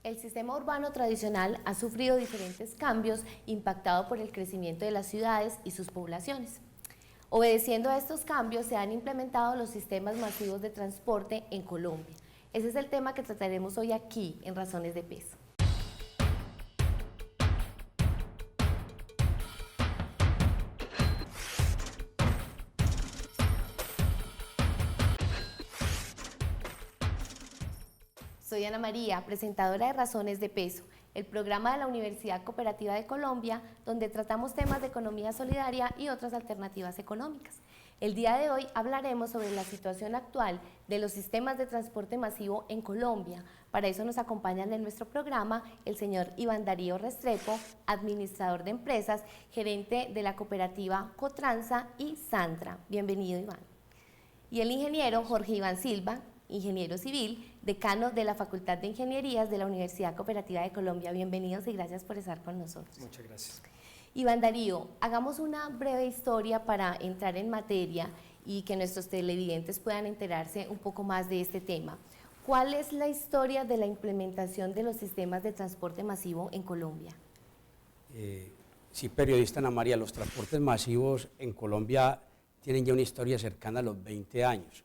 El sistema urbano tradicional ha sufrido diferentes cambios impactado por el crecimiento de las ciudades y sus poblaciones. Obedeciendo a estos cambios se han implementado los sistemas masivos de transporte en Colombia. Ese es el tema que trataremos hoy aquí en Razones de Peso. Soy Ana María, presentadora de Razones de Peso, el programa de la Universidad Cooperativa de Colombia, donde tratamos temas de economía solidaria y otras alternativas económicas. El día de hoy hablaremos sobre la situación actual de los sistemas de transporte masivo en Colombia. Para eso nos acompañan en nuestro programa el señor Iván Darío Restrepo, administrador de empresas, gerente de la cooperativa Cotransa y Sandra. Bienvenido, Iván. Y el ingeniero Jorge Iván Silva, ingeniero civil, decano de la Facultad de Ingenierías de la Universidad Cooperativa de Colombia. Bienvenidos y gracias por estar con nosotros. Muchas gracias. Iván Darío, hagamos una breve historia para entrar en materia y que nuestros televidentes puedan enterarse un poco más de este tema. ¿Cuál es la historia de la implementación de los sistemas de transporte masivo en Colombia? Sí, periodista Ana María, los transportes masivos en Colombia tienen ya una historia cercana a los 20 años.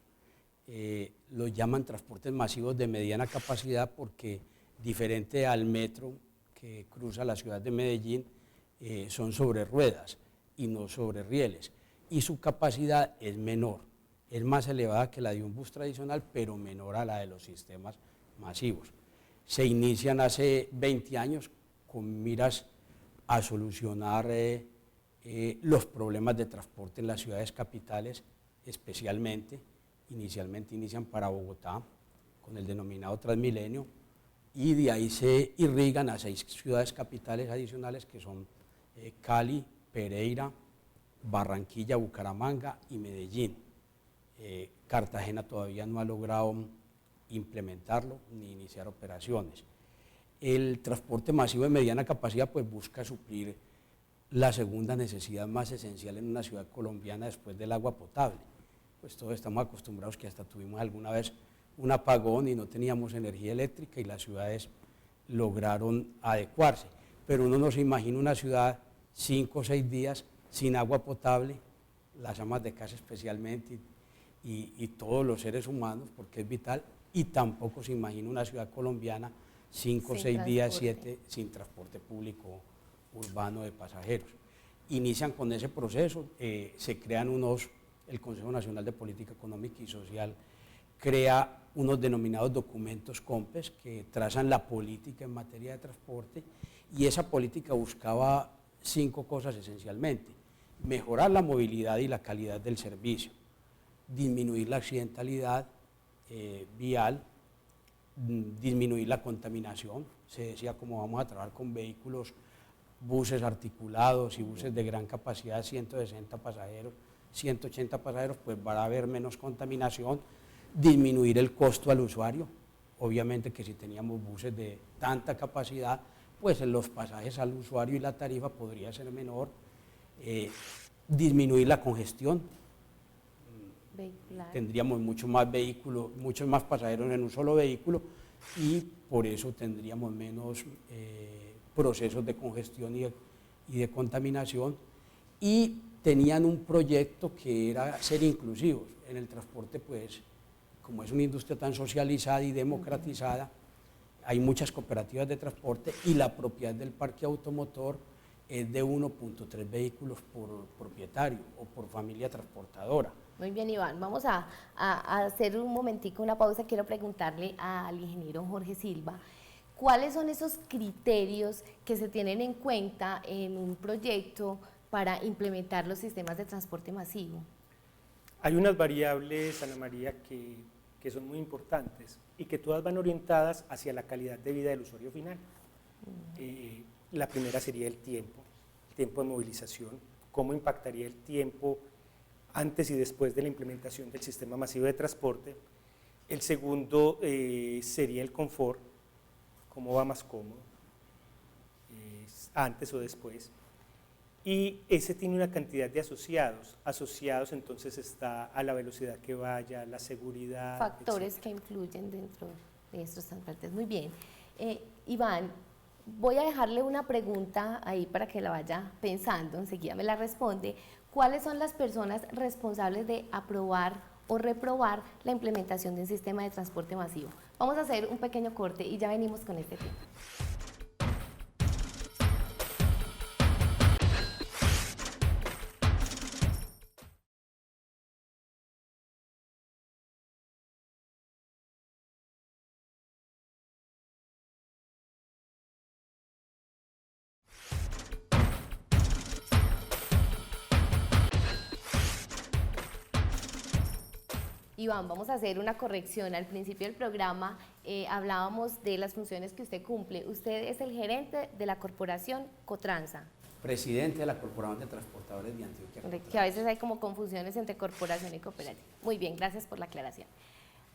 Los llaman transportes masivos de mediana capacidad porque, diferente al metro que cruza la ciudad de Medellín, son sobre ruedas y no sobre rieles, y su capacidad es menor, es más elevada que la de un bus tradicional, pero menor a la de los sistemas masivos. Se inician hace 20 años con miras a solucionar los problemas de transporte en las ciudades capitales, especialmente. Inicialmente inician para Bogotá con el denominado Transmilenio y de ahí se irrigan a 6 ciudades capitales adicionales que son Cali, Pereira, Barranquilla, Bucaramanga y Medellín. Cartagena todavía no ha logrado implementarlo ni iniciar operaciones. El transporte masivo de mediana capacidad pues busca suplir la segunda necesidad más esencial en una ciudad colombiana después del agua potable. Pues todos estamos acostumbrados que hasta tuvimos alguna vez un apagón y no teníamos energía eléctrica y las ciudades lograron adecuarse. Pero uno no se imagina una ciudad 5 o 6 días sin agua potable, las amas de casa especialmente y todos los seres humanos, porque es vital, y tampoco se imagina una ciudad colombiana 5 o 6 días, 7, sin transporte público urbano de pasajeros. Inician con ese proceso, se crean el Consejo Nacional de Política Económica y Social crea unos denominados documentos COMPES que trazan la política en materia de transporte, y esa política buscaba 5 cosas esencialmente: mejorar la movilidad y la calidad del servicio, disminuir la accidentalidad vial, disminuir la contaminación. Se decía, como vamos a trabajar con vehículos, buses articulados y buses de gran capacidad, 160 pasajeros, 180 pasajeros, pues va a haber menos contaminación, disminuir el costo al usuario. Obviamente que si teníamos buses de tanta capacidad, pues los pasajes al usuario y la tarifa podría ser menor. Disminuir la congestión, tendríamos mucho más vehículos, muchos más pasajeros en un solo vehículo, y por eso tendríamos menos procesos de congestión y de contaminación. Y tenían un proyecto que era ser inclusivos en el transporte, pues como es una industria tan socializada y democratizada, hay muchas cooperativas de transporte y la propiedad del parque automotor es de 1.3 vehículos por propietario o por familia transportadora. Muy bien, Iván, vamos a hacer un momentico, una pausa. Quiero preguntarle al ingeniero Jorge Silva, ¿cuáles son esos criterios que se tienen en cuenta en un proyecto para implementar los sistemas de transporte masivo? Hay unas variables, Ana María, que son muy importantes y que todas van orientadas hacia la calidad de vida del usuario final. La primera sería el tiempo de movilización, cómo impactaría el tiempo antes y después de la implementación del sistema masivo de transporte. El segundo sería el confort, cómo va más cómodo, antes o después. Y ese tiene una cantidad de asociados entonces está a la velocidad que vaya, la seguridad, factores etcétera. que influyen dentro de estos transportes. Muy bien. Iván, voy a dejarle una pregunta ahí para que la vaya pensando, enseguida me la responde. ¿Cuáles son las personas responsables de aprobar o reprobar la implementación de un sistema de transporte masivo? Vamos a hacer un pequeño corte y ya venimos con este tema. Iván, vamos a hacer una corrección. Al principio del programa hablábamos de las funciones que usted cumple. Usted es el gerente de la corporación Cotransa. Presidente de la Corporación de Transportadores de Antioquia. Que a veces hay como confusiones entre corporación y cooperativa. Muy bien, gracias por la aclaración.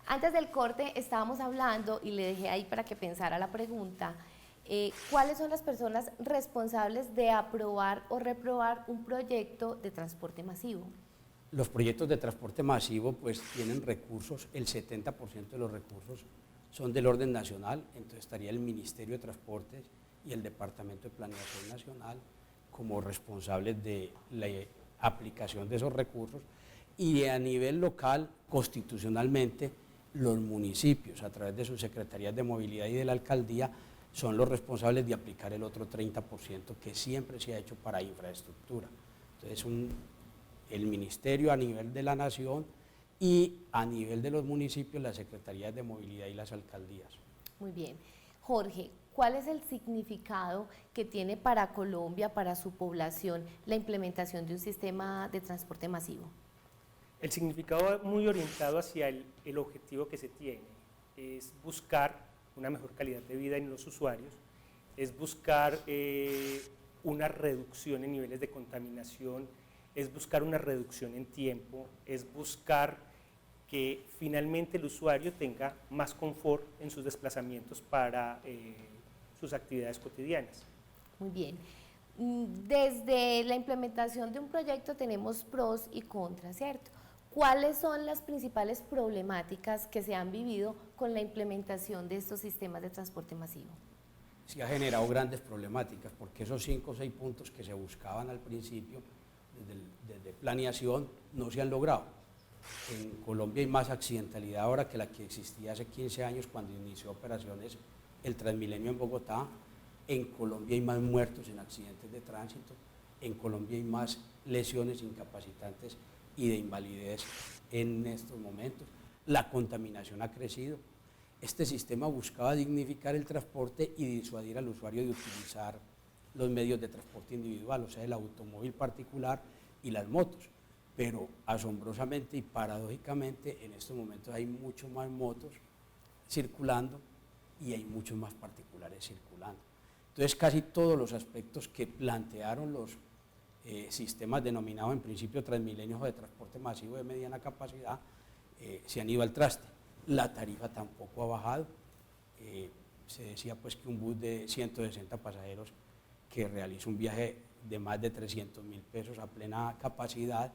Antes del corte estábamos hablando, y le dejé ahí para que pensara la pregunta, ¿cuáles son las personas responsables de aprobar o reprobar un proyecto de transporte masivo? Los proyectos de transporte masivo pues tienen recursos, el 70% de los recursos son del orden nacional, entonces estaría el Ministerio de Transportes y el Departamento de Planeación Nacional como responsables de la aplicación de esos recursos, y a nivel local, constitucionalmente, los municipios, a través de sus secretarías de movilidad y de la alcaldía, son los responsables de aplicar el otro 30% que siempre se ha hecho para infraestructura. Entonces, el ministerio a nivel de la nación y a nivel de los municipios, las secretarías de movilidad y las alcaldías. Muy bien. Jorge, ¿cuál es el significado que tiene para Colombia, para su población, la implementación de un sistema de transporte masivo? El significado muy orientado hacia el objetivo que se tiene, es buscar una mejor calidad de vida en los usuarios, es buscar una reducción en niveles de contaminación, es buscar una reducción en tiempo, es buscar que finalmente el usuario tenga más confort en sus desplazamientos para sus actividades cotidianas. Muy bien. Desde la implementación de un proyecto tenemos pros y contras, ¿cierto? ¿Cuáles son las principales problemáticas que se han vivido con la implementación de estos sistemas de transporte masivo? Se ha generado grandes problemáticas porque esos 5 o 6 puntos que se buscaban al principio desde planeación no se han logrado. En Colombia hay más accidentalidad ahora que la que existía hace 15 años cuando inició operaciones el Transmilenio en Bogotá. En Colombia hay más muertos en accidentes de tránsito, en Colombia hay más lesiones incapacitantes y de invalidez en estos momentos. La contaminación ha crecido. Este sistema buscaba dignificar el transporte y disuadir al usuario de utilizar los medios de transporte individual, o sea, el automóvil particular y las motos. Pero asombrosamente y paradójicamente en estos momentos hay mucho más motos circulando y hay muchos más particulares circulando. Entonces casi todos los aspectos que plantearon los sistemas denominados en principio Transmilenio o de transporte masivo de mediana capacidad se han ido al traste. La tarifa tampoco ha bajado. Se decía pues que un bus de 160 pasajeros que realiza un viaje de más de 300.000 pesos a plena capacidad,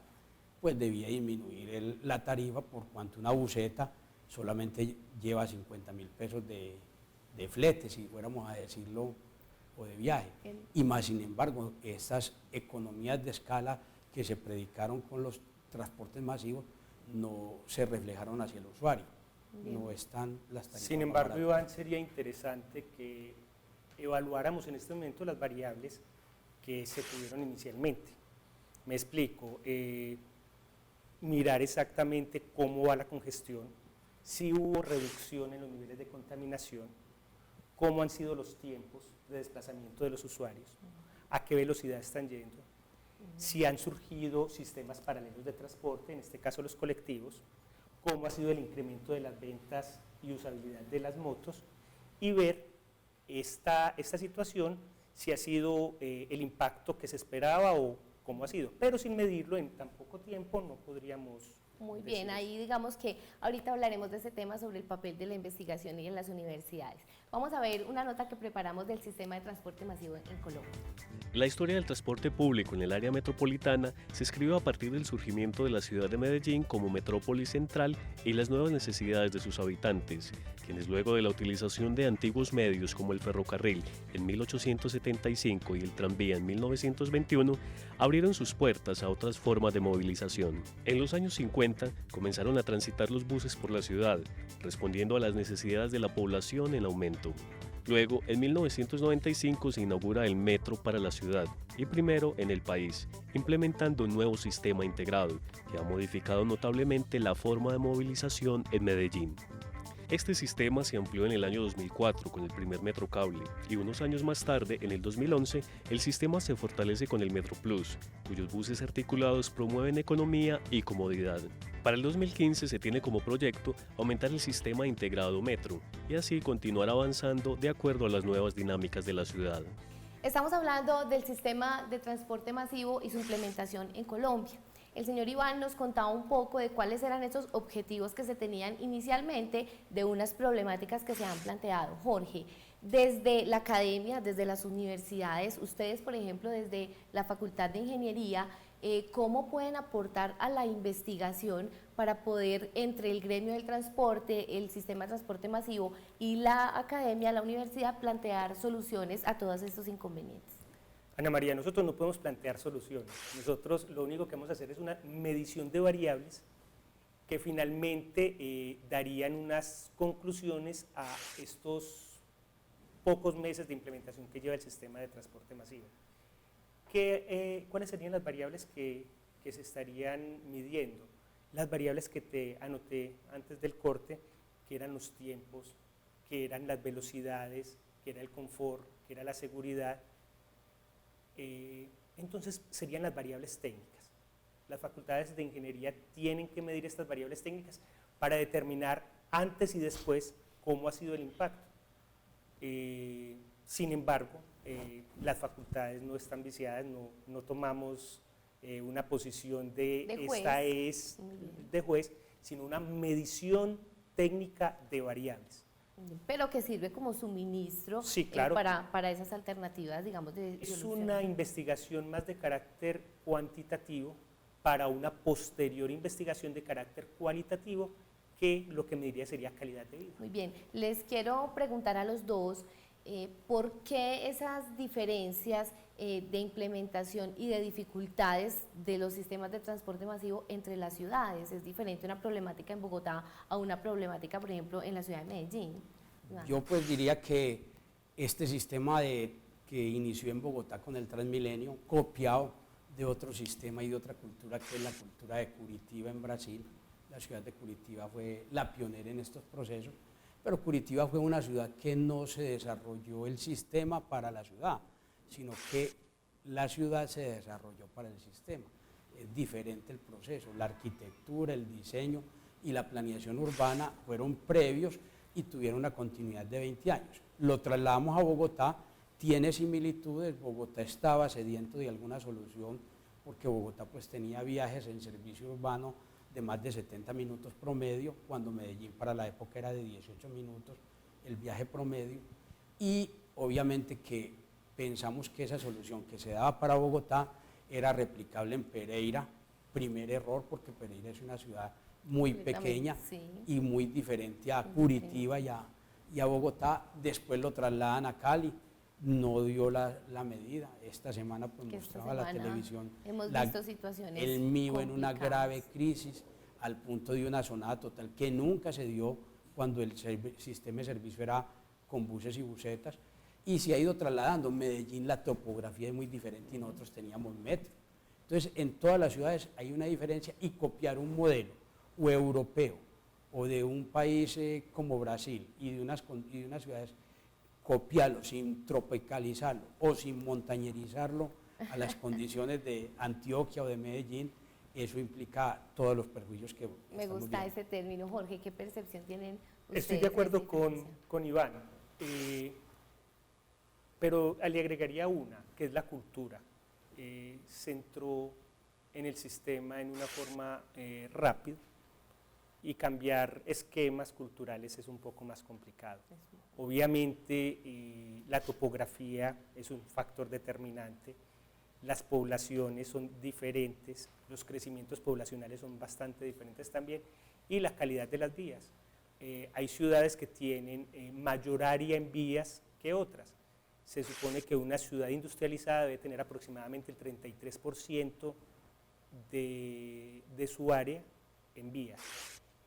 pues debía disminuir la tarifa, por cuanto una buseta solamente lleva 50.000 pesos de flete, si fuéramos a decirlo, o de viaje. Y más sin embargo, estas economías de escala que se predicaron con los transportes masivos no se reflejaron hacia el usuario. Bien. No están las tarifas. Sin embargo, Iván, sería interesante que evaluáramos en este momento las variables que se tuvieron inicialmente. Me explico, mirar exactamente cómo va la congestión, si hubo reducción en los niveles de contaminación, cómo han sido los tiempos de desplazamiento de los usuarios, a qué velocidad están yendo, si han surgido sistemas paralelos de transporte, en este caso los colectivos, cómo ha sido el incremento de las ventas y usabilidad de las motos, y ver esta situación, si ha sido el impacto que se esperaba o cómo ha sido, pero sin medirlo en tan poco tiempo no podríamos Muy bien, ahí digamos que ahorita hablaremos de ese tema sobre el papel de la investigación y en las universidades. Vamos a ver una nota que preparamos del sistema de transporte masivo en Colombia. La historia del transporte público en el área metropolitana se escribió a partir del surgimiento de la ciudad de Medellín como metrópoli central y las nuevas necesidades de sus habitantes, quienes luego de la utilización de antiguos medios como el ferrocarril en 1875 y el tranvía en 1921, abrieron sus puertas a otras formas de movilización. En los años 50 comenzaron a transitar los buses por la ciudad, respondiendo a las necesidades de la población en aumento. Luego, en 1995 se inaugura el metro para la ciudad y primero en el país, implementando un nuevo sistema integrado que ha modificado notablemente la forma de movilización en Medellín. Este sistema se amplió en el año 2004 con el primer Metro Cable y unos años más tarde, en el 2011, el sistema se fortalece con el Metro Plus, cuyos buses articulados promueven economía y comodidad. Para el 2015 se tiene como proyecto aumentar el sistema integrado Metro y así continuar avanzando de acuerdo a las nuevas dinámicas de la ciudad. Estamos hablando del sistema de transporte masivo y su implementación en Colombia. El señor Iván nos contaba un poco de cuáles eran esos objetivos que se tenían inicialmente de unas problemáticas que se han planteado. Jorge, desde la academia, desde las universidades, ustedes, por ejemplo, desde la Facultad de Ingeniería, ¿cómo pueden aportar a la investigación para poder, entre el gremio del transporte, el sistema de transporte masivo y la academia, la universidad, plantear soluciones a todos estos inconvenientes? Ana María, nosotros no podemos plantear soluciones. Nosotros lo único que vamos a hacer es una medición de variables que finalmente darían unas conclusiones a estos pocos meses de implementación que lleva el sistema de transporte masivo. ¿Cuáles serían las variables que se estarían midiendo? Las variables que te anoté antes del corte, que eran los tiempos, que eran las velocidades, que era el confort, que era la seguridad. Entonces serían las variables técnicas. Las facultades de ingeniería tienen que medir estas variables técnicas para determinar antes y después cómo ha sido el impacto. Sin embargo, las facultades no están viciadas, no tomamos una posición de esta es de juez, sino una medición técnica de variables. Pero que sirve como suministro, sí, claro, para esas alternativas, digamos, de es solución. una investigación más de carácter cuantitativo para una posterior investigación de carácter cualitativo que lo que mediría sería calidad de vida. Muy bien, les quiero preguntar a los dos por qué esas diferencias de implementación y de dificultades de los sistemas de transporte masivo entre las ciudades. Es diferente una problemática en Bogotá a una problemática, por ejemplo, en la ciudad de Medellín. Yo pues diría que este sistema que inició en Bogotá con el Transmilenio, copiado de otro sistema y de otra cultura, que es la cultura de Curitiba en Brasil. La ciudad de Curitiba fue la pionera en estos procesos, pero Curitiba fue una ciudad que no se desarrolló el sistema para la ciudad, sino que la ciudad se desarrolló para el sistema. Es diferente el proceso, la arquitectura, el diseño y la planeación urbana fueron previos y tuvieron una continuidad de 20 años. Lo trasladamos a Bogotá, tiene similitudes. Bogotá estaba sediento de alguna solución porque Bogotá pues tenía viajes en servicio urbano de más de 70 minutos promedio, cuando Medellín para la época era de 18 minutos el viaje promedio, y obviamente que pensamos que esa solución que se daba para Bogotá era replicable en Pereira. Primer error, porque Pereira es una ciudad muy pequeña, sí, y muy diferente a Curitiba y a Bogotá. Después lo trasladan a Cali, no dio la medida. Esta semana pues mostraba la televisión visto situaciones el MIO en una grave crisis, al punto de una zonada total que nunca se dio cuando el sistema de servicio era con buses y busetas, y se ha ido trasladando. Medellín, la topografía es muy diferente y nosotros teníamos metro. Entonces, en todas las ciudades hay una diferencia, y copiar un modelo o europeo o de un país como Brasil y de unas ciudades, copiarlo sin tropicalizarlo o sin montañerizarlo a las condiciones de Antioquia o de Medellín, eso implica todos los perjuicios que me gusta viendo. Ese término, Jorge, ¿qué percepción tienen ustedes? Estoy de acuerdo con Iván, pero le agregaría una, que es la cultura. Se entró en el sistema en una forma rápida, y cambiar esquemas culturales es un poco más complicado. Obviamente la topografía es un factor determinante, las poblaciones son diferentes, los crecimientos poblacionales son bastante diferentes también y la calidad de las vías. Hay ciudades que tienen mayor área en vías que otras. Se supone que una ciudad industrializada debe tener aproximadamente el 33% de su área en vías.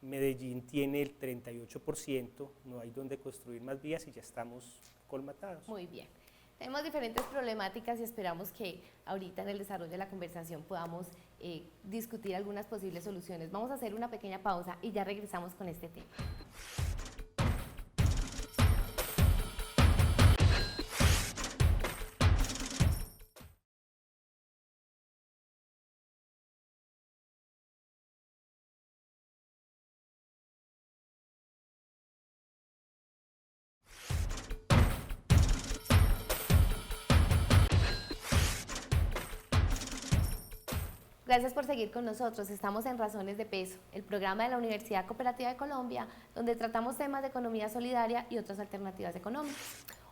Medellín tiene el 38%, no hay donde construir más vías y ya estamos colmatados. Muy bien. Tenemos diferentes problemáticas y esperamos que ahorita en el desarrollo de la conversación podamos discutir algunas posibles soluciones. Vamos a hacer una pequeña pausa y ya regresamos con este tema. Gracias por seguir con nosotros. Estamos en Razones de Peso, el programa de la Universidad Cooperativa de Colombia, donde tratamos temas de economía solidaria y otras alternativas económicas.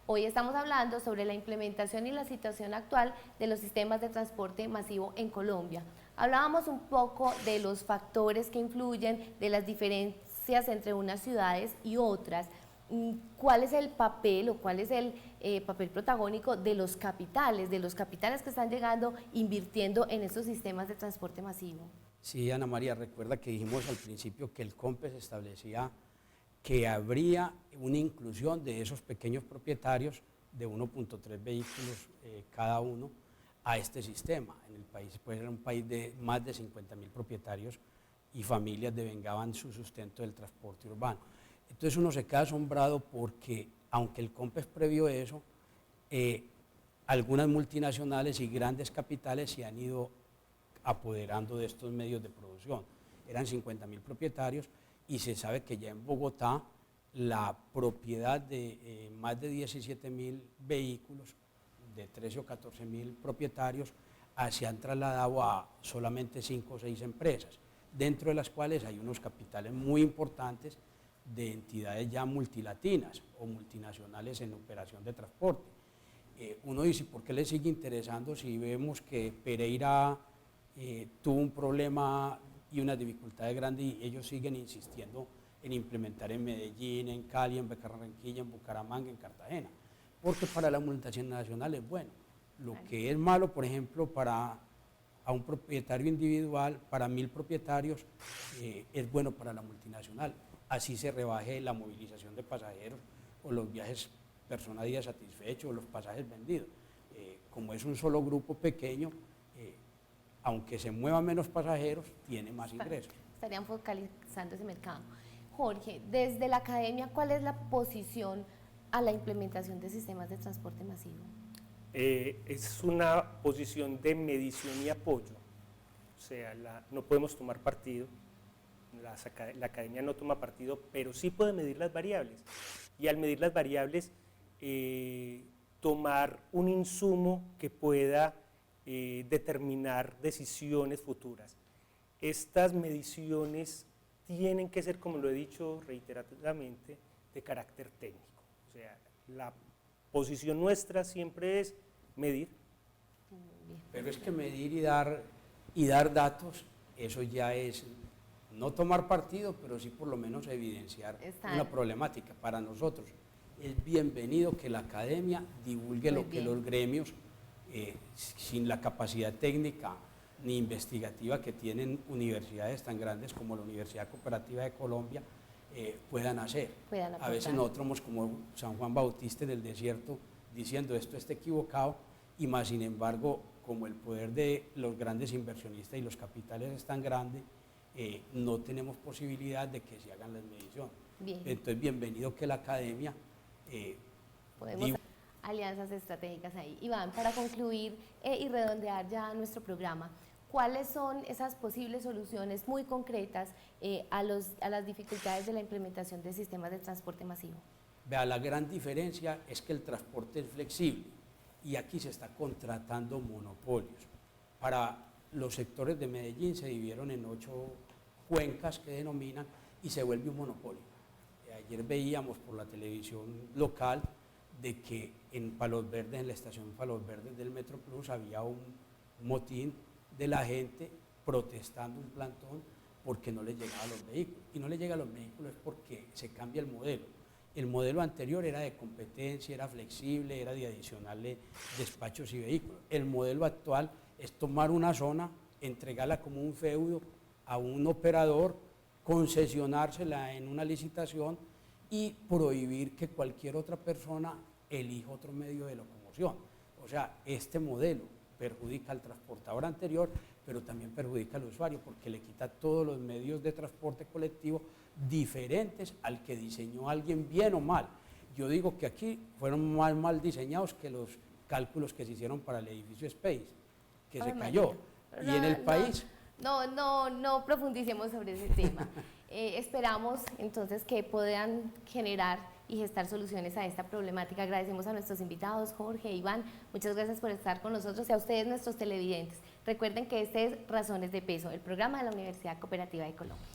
Hoy estamos hablando sobre la implementación y la situación actual de los sistemas de transporte masivo en Colombia. Hablábamos un poco de los factores que influyen, de las diferencias entre unas ciudades y otras. ¿Cuál es el papel o cuál es el papel protagónico de los capitales que están llegando, invirtiendo en estos sistemas de transporte masivo? Sí, Ana María, recuerda que dijimos al principio que el COMPES establecía que habría una inclusión de esos pequeños propietarios de 1.3 vehículos cada uno a este sistema. En el país, pues era un país de más de 50.000 propietarios y familias devengaban su sustento del transporte urbano. Entonces uno se queda asombrado porque, aunque el COMPES previó eso, algunas multinacionales y grandes capitales se han ido apoderando de estos medios de producción. Eran 50.000 propietarios y se sabe que ya en Bogotá la propiedad de más de 17.000 vehículos, de 13 o 14.000 propietarios, se han trasladado a solamente 5 o 6 empresas, dentro de las cuales hay unos capitales muy importantes de entidades ya multilatinas o multinacionales en operación de transporte. Uno dice, ¿por qué le sigue interesando si vemos que Pereira tuvo un problema y unas dificultades grandes y ellos siguen insistiendo en implementar en Medellín, en Cali, en Barranquilla, en Bucaramanga, en Cartagena? Porque para la multinacional es bueno. Lo que es malo, por ejemplo, para a un propietario individual, para 1.000 propietarios, es bueno para la multinacional. Así se rebaje la movilización de pasajeros o los viajes persona día satisfecho o los pasajes vendidos. Como es un solo grupo pequeño, aunque se muevan menos pasajeros, tiene más ingresos. Estarían focalizando ese mercado. Jorge, desde la academia, ¿cuál es la posición a la implementación de sistemas de transporte masivo? Es una posición de medición y apoyo, o sea, no podemos tomar partido. La academia no toma partido, pero sí puede medir las variables. Y al medir las variables, tomar un insumo que pueda determinar decisiones futuras. Estas mediciones tienen que ser, como lo he dicho reiterativamente, de carácter técnico. O sea, la posición nuestra siempre es medir. Pero es que medir y dar datos, eso ya es no tomar partido, pero sí por lo menos evidenciar una problemática. Para nosotros es bienvenido que la academia divulgue lo que los gremios, sin la capacidad técnica ni investigativa que tienen universidades tan grandes como la Universidad Cooperativa de Colombia, puedan hacer. A veces nosotros somos como San Juan Bautista en el desierto, diciendo esto está equivocado, y más sin embargo, como el poder de los grandes inversionistas y los capitales es tan grande, no tenemos posibilidad de que se hagan las mediciones. Entonces, bienvenido que la academia... podemos alianzas estratégicas ahí. Iván, para concluir y redondear ya nuestro programa, ¿cuáles son esas posibles soluciones muy concretas a las dificultades de la implementación de sistemas de transporte masivo? Vea, la gran diferencia es que el transporte es flexible y aquí se está contratando monopolios. Para los sectores de Medellín se dividieron en 8 cuencas que denominan, y se vuelve un monopolio. Ayer veíamos por la televisión local de que en Palos Verdes, en la estación Palos Verdes del Metro Plus, había un motín de la gente protestando, un plantón, porque no les llegaban los vehículos. Y no les llegan los vehículos es porque se cambia el modelo. El modelo anterior era de competencia, era flexible, era de adicionarle despachos y vehículos. El modelo actual es tomar una zona, entregarla como un feudo a un operador, concesionársela en una licitación y prohibir que cualquier otra persona elija otro medio de locomoción. O sea, este modelo perjudica al transportador anterior, pero también perjudica al usuario porque le quita todos los medios de transporte colectivo diferentes al que diseñó alguien, bien o mal. Yo digo que aquí fueron más mal diseñados que los cálculos que se hicieron para el edificio Space, que se cayó. Y en el país... No profundicemos sobre ese tema. Esperamos entonces que puedan generar y gestar soluciones a esta problemática. Agradecemos a nuestros invitados, Jorge, Iván, muchas gracias por estar con nosotros y a ustedes, nuestros televidentes. Recuerden que este es Razones de Peso, el programa de la Universidad Cooperativa de Colombia.